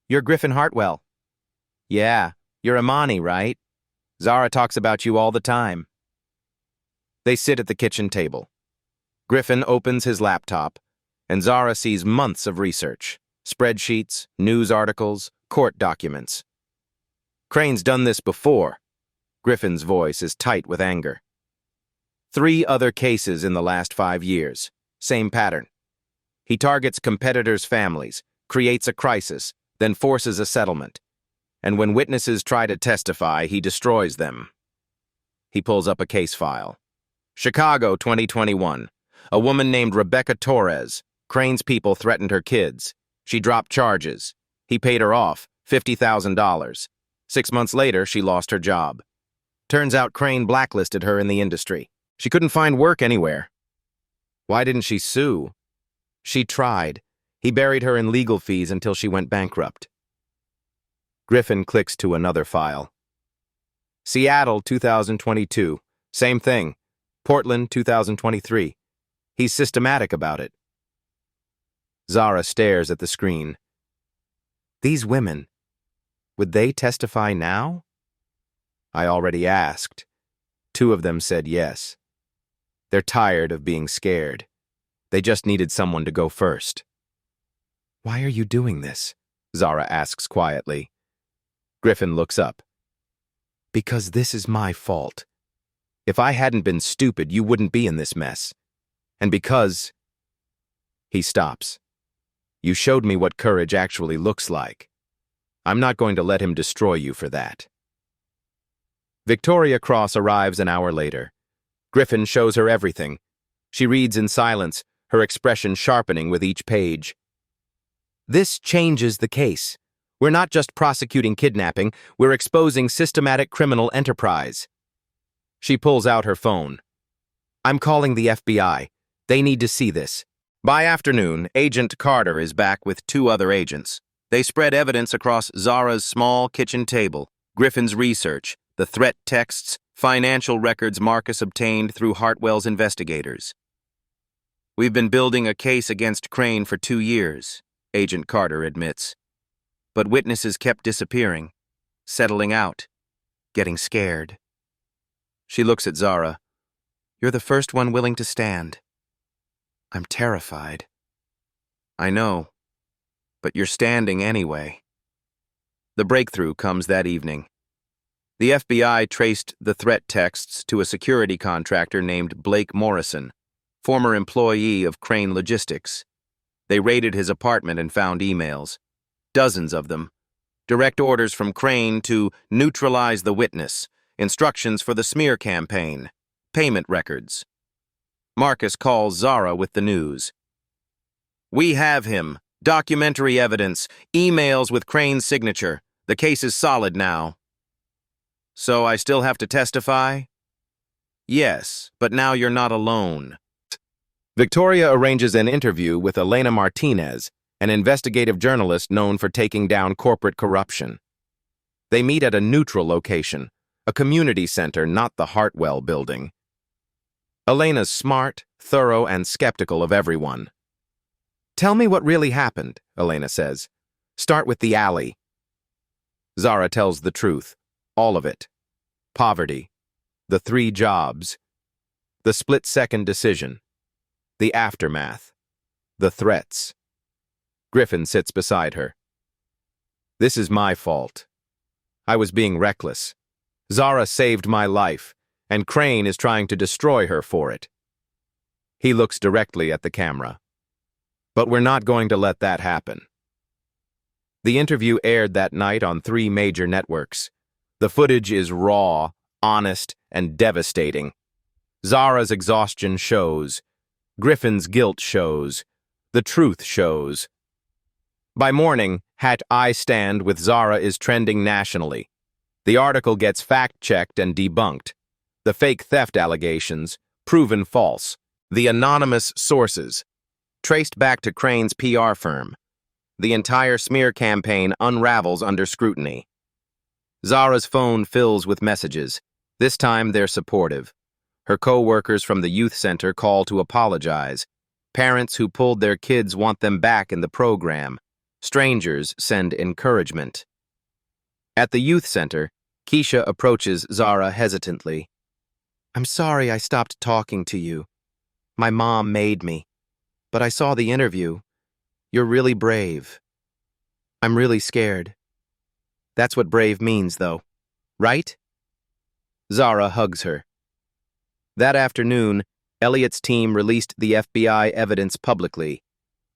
You're Griffin Hartwell. Yeah, you're Imani, right? Zara talks about you all the time. They sit at the kitchen table. Griffin opens his laptop, and Zara sees months of research. Spreadsheets, news articles, court documents. Crane's done this before. Griffin's voice is tight with anger. 3 other cases in the last 5 years. Same pattern. He targets competitors' families, creates a crisis, then forces a settlement. And when witnesses try to testify, he destroys them. He pulls up a case file. Chicago, 2021. A woman named Rebecca Torres. Crane's people threatened her kids. She dropped charges. He paid her off, $50,000. 6 months later, she lost her job. Turns out Crane blacklisted her in the industry. She couldn't find work anywhere. Why didn't she sue? She tried. He buried her in legal fees until she went bankrupt. Griffin clicks to another file. Seattle, 2022. Same thing. Portland, 2023. He's systematic about it. Zara stares at the screen. These women, would they testify now? I already asked. 2 of them said yes. They're tired of being scared. They just needed someone to go first. Why are you doing this? Zara asks quietly. Griffin looks up. Because this is my fault. If I hadn't been stupid, you wouldn't be in this mess. And because... He stops. You showed me what courage actually looks like. I'm not going to let him destroy you for that. Victoria Cross arrives an hour later. Griffin shows her everything. She reads in silence, her expression sharpening with each page. This changes the case. We're not just prosecuting kidnapping, we're exposing systematic criminal enterprise. She pulls out her phone. I'm calling the FBI. They need to see this. By afternoon, Agent Carter is back with 2 other agents. They spread evidence across Zara's small kitchen table, Griffin's research, the threat texts, financial records Marcus obtained through Hartwell's investigators. We've been building a case against Crane for 2 years, Agent Carter admits. But witnesses kept disappearing, settling out, getting scared. She looks at Zara. You're the first one willing to stand. I'm terrified. I know, but you're standing anyway. The breakthrough comes that evening. The FBI traced the threat texts to a security contractor named Blake Morrison, former employee of Crane Logistics. They raided his apartment and found emails, dozens of them. Direct orders from Crane to neutralize the witness, instructions for the smear campaign, payment records. Marcus calls Zara with the news. We have him. Documentary evidence. Emails with Crane's signature. The case is solid now. So I still have to testify? Yes, but now you're not alone. Victoria arranges an interview with Elena Martinez, an investigative journalist known for taking down corporate corruption. They meet at a neutral location, a community center, not the Hartwell building. Elena's smart, thorough, and skeptical of everyone. Tell me what really happened, Elena says. Start with the alley. Zara tells the truth. All of it. Poverty. The 3 jobs. The split-second decision. The aftermath. The threats. Griffin sits beside her. This is my fault. I was being reckless. Zara saved my life, and Crane is trying to destroy her for it. He looks directly at the camera. But we're not going to let that happen. The interview aired that night on 3 major networks. The footage is raw, honest, and devastating. Zara's exhaustion shows. Griffin's guilt shows. The truth shows. By morning, #I Stand with Zara is trending nationally. The article gets fact-checked and debunked. The fake theft allegations, proven false. The anonymous sources, traced back to Crane's PR firm. The entire smear campaign unravels under scrutiny. Zara's phone fills with messages. This time they're supportive. Her co-workers from the youth center call to apologize. Parents who pulled their kids want them back in the program. Strangers send encouragement. At the youth center, Keisha approaches Zara hesitantly. I'm sorry I stopped talking to you. My mom made me. But I saw the interview. You're really brave. I'm really scared. That's what brave means, though. Right? Zara hugs her. That afternoon, Elliot's team released the FBI evidence publicly.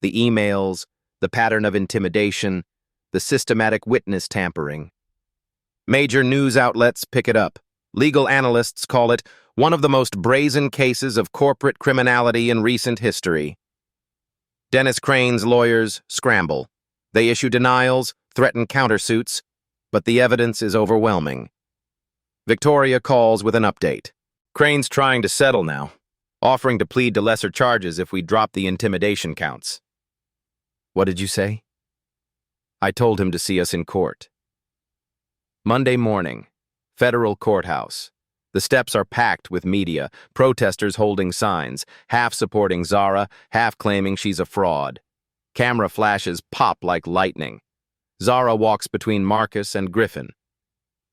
The emails, the pattern of intimidation, the systematic witness tampering. Major news outlets pick it up. Legal analysts call it one of the most brazen cases of corporate criminality in recent history. Dennis Crane's lawyers scramble. They issue denials, threaten countersuits, but the evidence is overwhelming. Victoria calls with an update. Crane's trying to settle now, offering to plead to lesser charges if we drop the intimidation counts. What did you say? I told him to see us in court. Monday morning, federal courthouse. The steps are packed with media, protesters holding signs, half supporting Zara, half claiming she's a fraud. Camera flashes pop like lightning. Zara walks between Marcus and Griffin.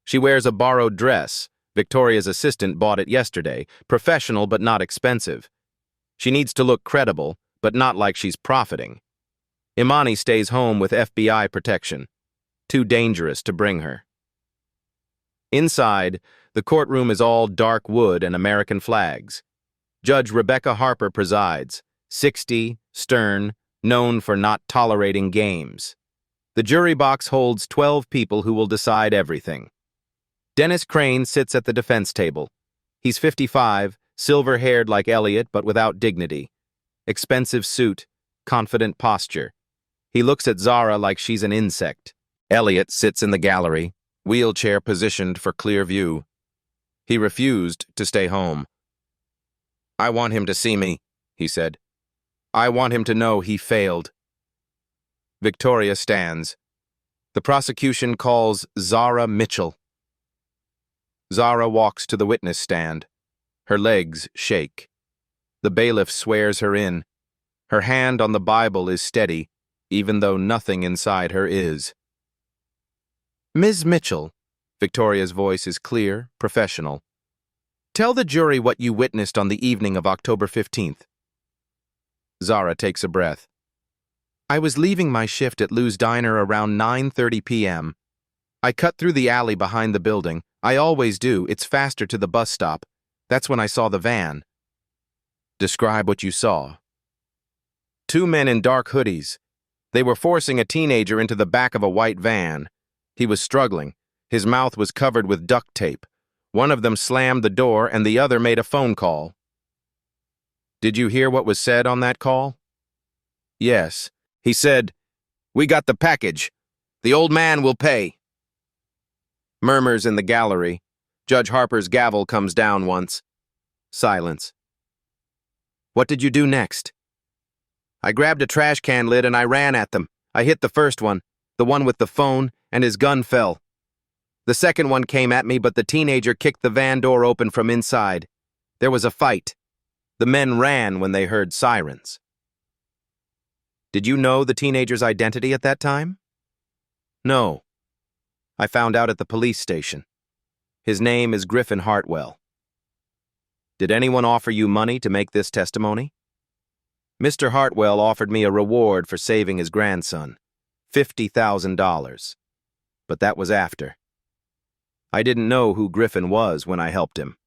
She wears a borrowed dress. Victoria's assistant bought it yesterday, professional but not expensive. She needs to look credible, but not like she's profiting. Imani stays home with FBI protection. Too dangerous to bring her. Inside, the courtroom is all dark wood and American flags. Judge Rebecca Harper presides, 60, stern, known for not tolerating games. The jury box holds 12 people who will decide everything. Dennis Crane sits at the defense table. He's 55, silver-haired like Elliot but without dignity. Expensive suit, confident posture. He looks at Zara like she's an insect. Elliot sits in the gallery, wheelchair positioned for clear view. He refused to stay home. I want him to see me, he said. I want him to know he failed. Victoria stands. The prosecution calls Zara Mitchell. Zara walks to the witness stand. Her legs shake. The bailiff swears her in. Her hand on the Bible is steady, even though nothing inside her is. Ms. Mitchell, Victoria's voice is clear, professional. Tell the jury what you witnessed on the evening of October 15th. Zara takes a breath. I was leaving my shift at Lou's Diner around 9:30 p.m. I cut through the alley behind the building. I always do. It's faster to the bus stop. That's when I saw the van. Describe what you saw. 2 men in dark hoodies. They were forcing a teenager into the back of a white van. He was struggling. His mouth was covered with duct tape. One of them slammed the door and the other made a phone call. Did you hear what was said on that call? Yes. He said, "We got the package. The old man will pay." Murmurs in the gallery. Judge Harper's gavel comes down once. Silence. What did you do next? I grabbed a trash can lid and I ran at them. I hit the first one, the one with the phone, and his gun fell. The second one came at me, but the teenager kicked the van door open from inside. There was a fight. The men ran when they heard sirens. Did you know the teenager's identity at that time? No. I found out at the police station. His name is Griffin Hartwell. Did anyone offer you money to make this testimony? Mr. Hartwell offered me a reward for saving his grandson, $50,000. But that was after. I didn't know who Griffin was when I helped him.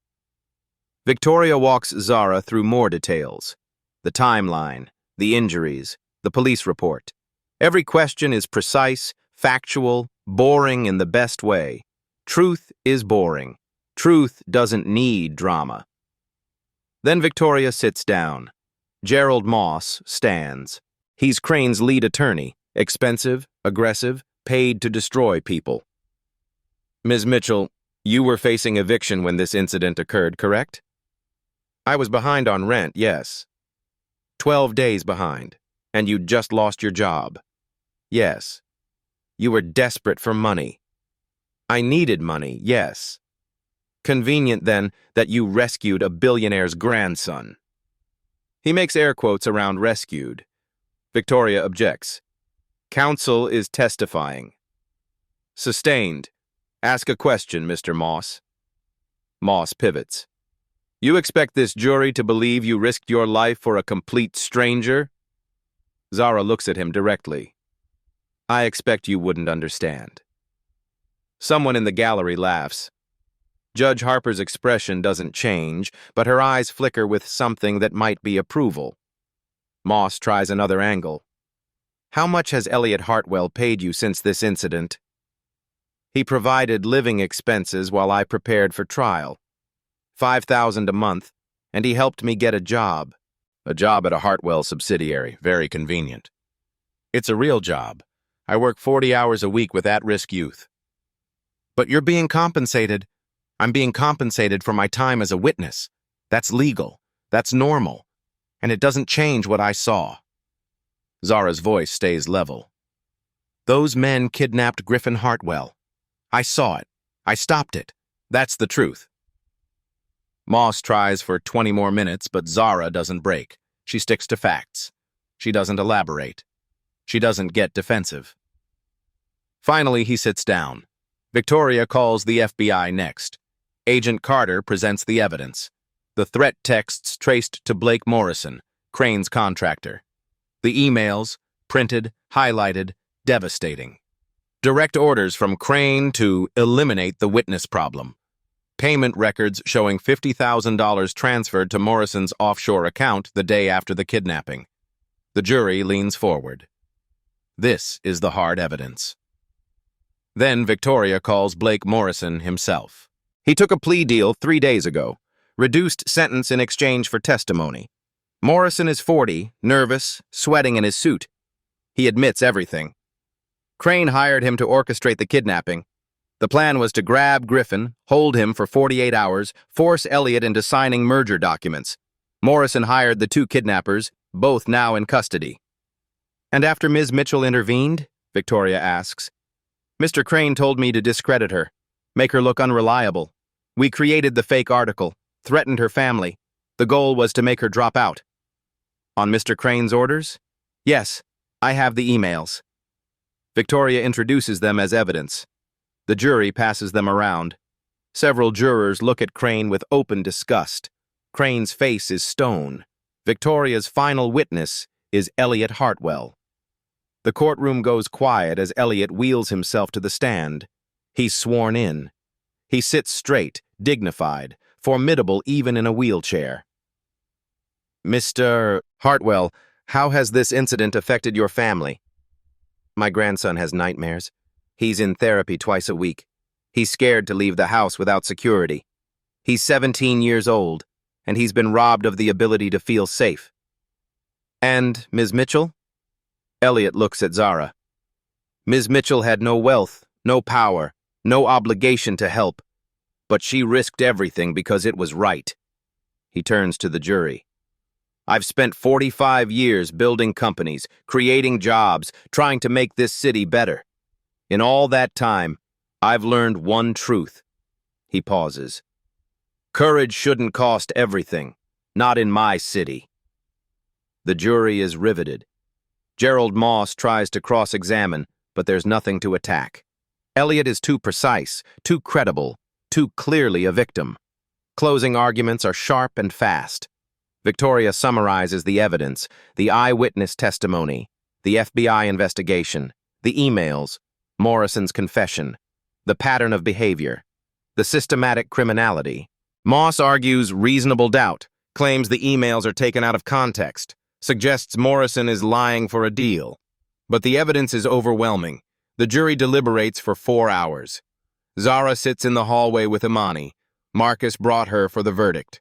Victoria walks Zara through more details. The timeline, the injuries, the police report. Every question is precise, factual, boring in the best way. Truth is boring. Truth doesn't need drama. Then Victoria sits down. Gerald Moss stands. He's Crane's lead attorney, expensive, aggressive, paid to destroy people. Ms. Mitchell, you were facing eviction when this incident occurred, correct? I was behind on rent, yes. 12 days behind, and you'd just lost your job. Yes. You were desperate for money. I needed money, yes. Convenient, then, that you rescued a billionaire's grandson. He makes air quotes around rescued. Victoria objects. Counsel is testifying. Sustained. Ask a question, Mr. Moss. Moss pivots. You expect this jury to believe you risked your life for a complete stranger? Zara looks at him directly. I expect you wouldn't understand. Someone in the gallery laughs. Judge Harper's expression doesn't change, but her eyes flicker with something that might be approval. Moss tries another angle. How much has Elliot Hartwell paid you since this incident? He provided living expenses while I prepared for trial. $5,000 a month, and he helped me get a job. A job at a Hartwell subsidiary, very convenient. It's a real job. I work 40 hours a week with at-risk youth. But you're being compensated. I'm being compensated for my time as a witness. That's legal. That's normal. And it doesn't change what I saw. Zara's voice stays level. Those men kidnapped Griffin Hartwell. I saw it. I stopped it. That's the truth. Moss tries for 20 more minutes, but Zara doesn't break. She sticks to facts. She doesn't elaborate. She doesn't get defensive. Finally, he sits down. Victoria calls the FBI next. Agent Carter presents the evidence. The threat texts traced to Blake Morrison, Crane's contractor. The emails, printed, highlighted, devastating. Direct orders from Crane to eliminate the witness problem. Payment records showing $50,000 transferred to Morrison's offshore account the day after the kidnapping. The jury leans forward. This is the hard evidence. Then Victoria calls Blake Morrison himself. He took a plea deal 3 days ago. Reduced sentence in exchange for testimony. Morrison is 40, nervous, sweating in his suit. He admits everything. Crane hired him to orchestrate the kidnapping. The plan was to grab Griffin, hold him for 48 hours, force Elliot into signing merger documents. Morrison hired the 2 kidnappers, both now in custody. And after Ms. Mitchell intervened, Victoria asks, Mr. Crane told me to discredit her, make her look unreliable. We created the fake article, threatened her family. The goal was to make her drop out. On Mr. Crane's orders? Yes, I have the emails. Victoria introduces them as evidence. The jury passes them around. Several jurors look at Crane with open disgust. Crane's face is stone. Victoria's final witness is Elliot Hartwell. The courtroom goes quiet as Elliot wheels himself to the stand. He's sworn in. He sits straight, dignified, formidable even in a wheelchair. Mr. Hartwell, how has this incident affected your family? My grandson has nightmares. He's in therapy twice a week. He's scared to leave the house without security. He's 17 years old, and he's been robbed of the ability to feel safe. And Ms. Mitchell? Elliot looks at Zara. Ms. Mitchell had no wealth, no power, no obligation to help, but she risked everything because it was right. He turns to the jury. I've spent 45 years building companies, creating jobs, trying to make this city better. In all that time, I've learned one truth. He pauses. Courage shouldn't cost everything, not in my city. The jury is riveted. Gerald Moss tries to cross-examine, but there's nothing to attack. Elliot is too precise, too credible, too clearly a victim. Closing arguments are sharp and fast. Victoria summarizes the evidence, the eyewitness testimony, the FBI investigation, the emails, Morrison's confession, the pattern of behavior, the systematic criminality. Moss argues reasonable doubt, claims the emails are taken out of context, suggests Morrison is lying for a deal. But the evidence is overwhelming. The jury deliberates for 4 hours. Zara sits in the hallway with Imani. Marcus brought her for the verdict.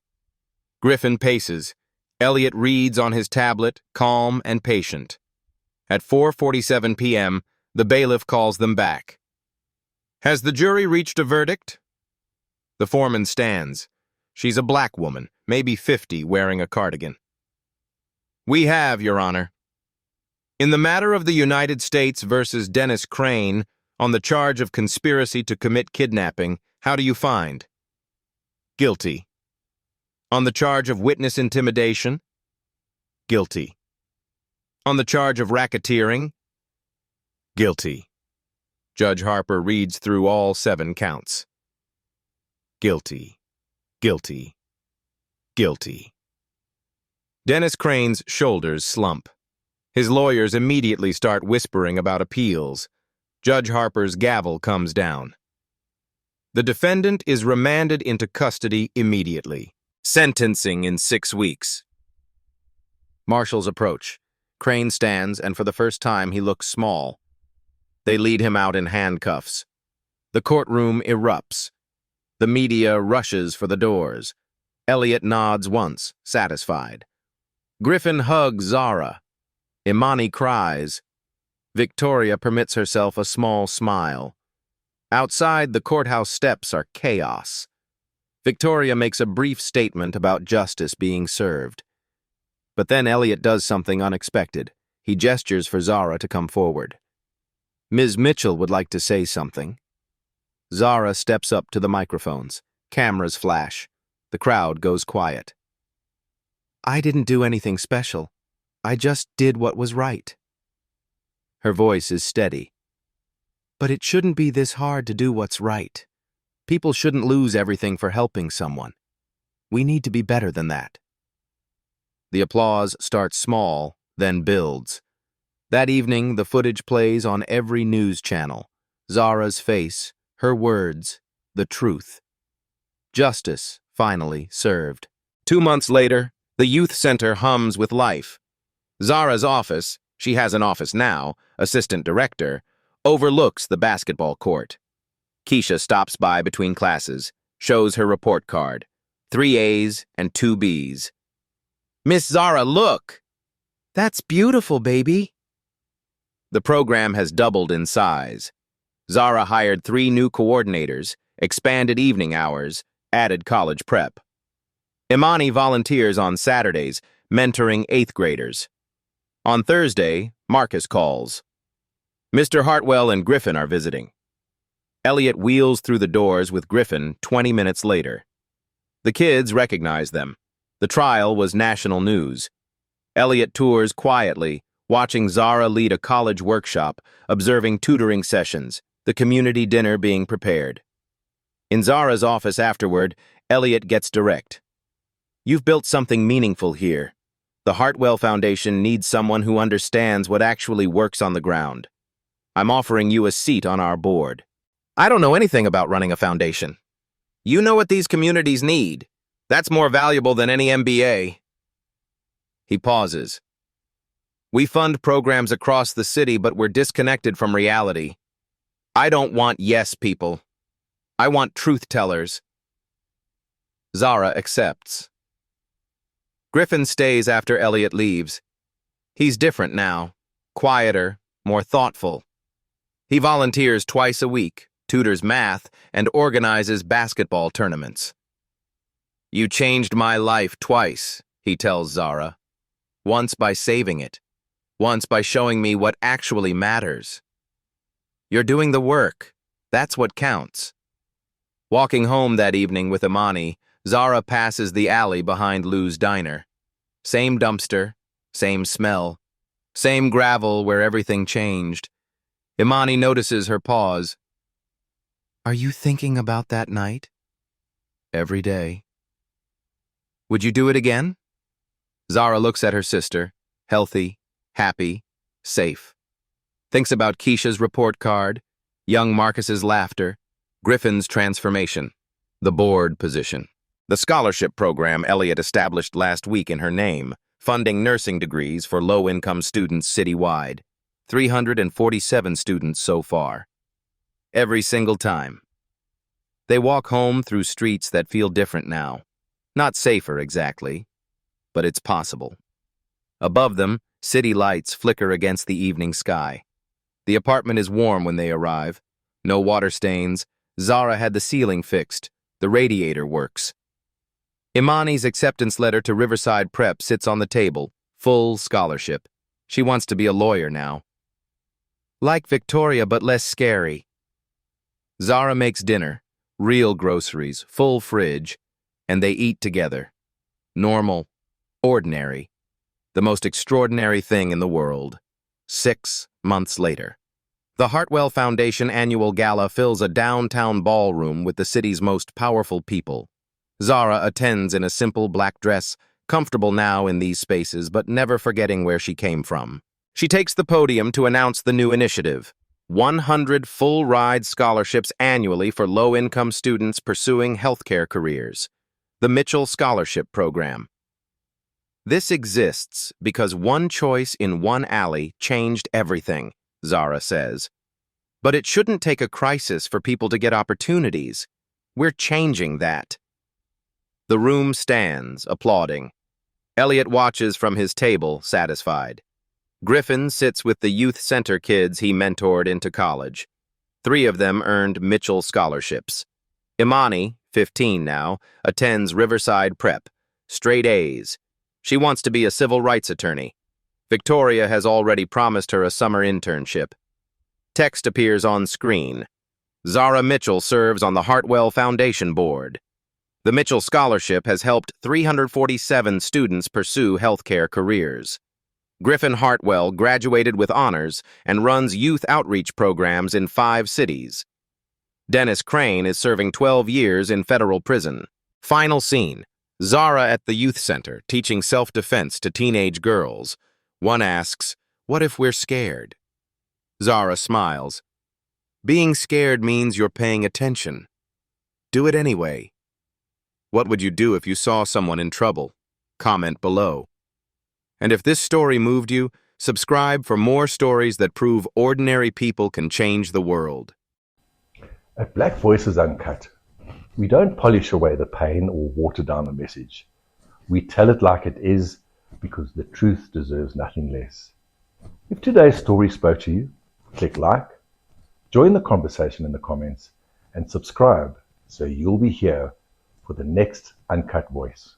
Griffin paces. Elliot reads on his tablet, calm and patient. At 4:47 p.m., the bailiff calls them back. Has the jury reached a verdict? The foreman stands. She's a black woman, maybe 50, wearing a cardigan. We have, Your Honor. In the matter of the United States versus Dennis Crane, on the charge of conspiracy to commit kidnapping, how do you find? Guilty. On the charge of witness intimidation? Guilty. On the charge of racketeering? Guilty. Judge Harper reads through all 7 counts. Guilty. Guilty. Guilty. Dennis Crane's shoulders slump. His lawyers immediately start whispering about appeals. Judge Harper's gavel comes down. The defendant is remanded into custody immediately. Sentencing in 6 weeks. Marshals approach. Crane stands, and for the first time he looks small. They lead him out in handcuffs. The courtroom erupts. The media rushes for the doors. Elliot nods once, satisfied. Griffin hugs Zara. Imani cries. Victoria permits herself a small smile. Outside, the courthouse steps are chaos. Victoria makes a brief statement about justice being served. But then Elliot does something unexpected. He gestures for Zara to come forward. Ms. Mitchell would like to say something. Zara steps up to the microphones. Cameras flash. The crowd goes quiet. I didn't do anything special. I just did what was right. Her voice is steady. But it shouldn't be this hard to do what's right. People shouldn't lose everything for helping someone. We need to be better than that. The applause starts small, then builds. That evening, the footage plays on every news channel. Zara's face, her words, the truth. Justice, finally, served. 2 months later, the youth center hums with life. Zara's office, she has an office now, assistant director, overlooks the basketball court. Keisha stops by between classes, shows her report card. 3 A's and 2 B's. Miss Zara, look! That's beautiful, baby. The program has doubled in size. Zara hired 3 new coordinators, expanded evening hours, added college prep. Imani volunteers on Saturdays, mentoring 8th graders. On Thursday, Marcus calls. Mr. Hartwell and Griffin are visiting. Elliot wheels through the doors with Griffin 20 minutes later. The kids recognize them. The trial was national news. Elliot tours quietly, watching Zara lead a college workshop, observing tutoring sessions, the community dinner being prepared. In Zara's office afterward, Elliot gets direct. You've built something meaningful here. The Hartwell Foundation needs someone who understands what actually works on the ground. I'm offering you a seat on our board. I don't know anything about running a foundation. You know what these communities need. That's more valuable than any MBA. He pauses. We fund programs across the city, but we're disconnected from reality. I don't want yes people. I want truth tellers. Zara accepts. Griffin stays after Elliot leaves. He's different now, quieter, more thoughtful. He volunteers twice a week, tutors math, and organizes basketball tournaments. You changed my life twice, he tells Zara. Once by saving it, once by showing me what actually matters. You're doing the work. That's what counts. Walking home that evening with Imani, Zara passes the alley behind Lou's diner. Same dumpster, same smell, same gravel where everything changed. Imani notices her pause. Are you thinking about that night? Every day. Would you do it again? Zara looks at her sister, healthy, happy, safe. Thinks about Keisha's report card, young Marcus's laughter, Griffin's transformation, the board position, the scholarship program Elliot established last week in her name, funding nursing degrees for low-income students citywide. 347 students so far. Every single time. They walk home through streets that feel different now. Not safer exactly, but it's possible. Above them, city lights flicker against the evening sky. The apartment is warm when they arrive. No water stains. Zara had the ceiling fixed. The radiator works. Imani's acceptance letter to Riverside Prep sits on the table. Full scholarship. She wants to be a lawyer now. Like Victoria, but less scary. Zara makes dinner. Real groceries, full fridge, and they eat together. Normal. Ordinary. The most extraordinary thing in the world. 6 months later. The Hartwell Foundation annual gala fills a downtown ballroom with the city's most powerful people. Zara attends in a simple black dress, comfortable now in these spaces but never forgetting where she came from. She takes the podium to announce the new initiative. 100 full-ride scholarships annually for low-income students pursuing healthcare careers. The Mitchell Scholarship Program. This exists because one choice in one alley changed everything, Zara says. But it shouldn't take a crisis for people to get opportunities. We're changing that. The room stands, applauding. Elliot watches from his table, satisfied. Griffin sits with the youth center kids he mentored into college. 3 of them earned Mitchell scholarships. Imani, 15 now, attends Riverside Prep. Straight A's. She wants to be a civil rights attorney. Victoria has already promised her a summer internship. Text appears on screen. Zara Mitchell serves on the Hartwell Foundation Board. The Mitchell Scholarship has helped 347 students pursue healthcare careers. Griffin Hartwell graduated with honors and runs youth outreach programs in 5 cities. Dennis Crane is serving 12 years in federal prison. Final scene. Zara at the youth center, teaching self-defense to teenage girls. One asks, "What if we're scared?" Zara smiles. "Being scared means you're paying attention. Do it anyway." What would you do if you saw someone in trouble? Comment below. And if this story moved you, subscribe for more stories that prove ordinary people can change the world. At Black Voices Uncut, we don't polish away the pain or water down the message. We tell it like it is because the truth deserves nothing less. If today's story spoke to you, click like, join the conversation in the comments, and subscribe so you'll be here for the next Uncut Voice.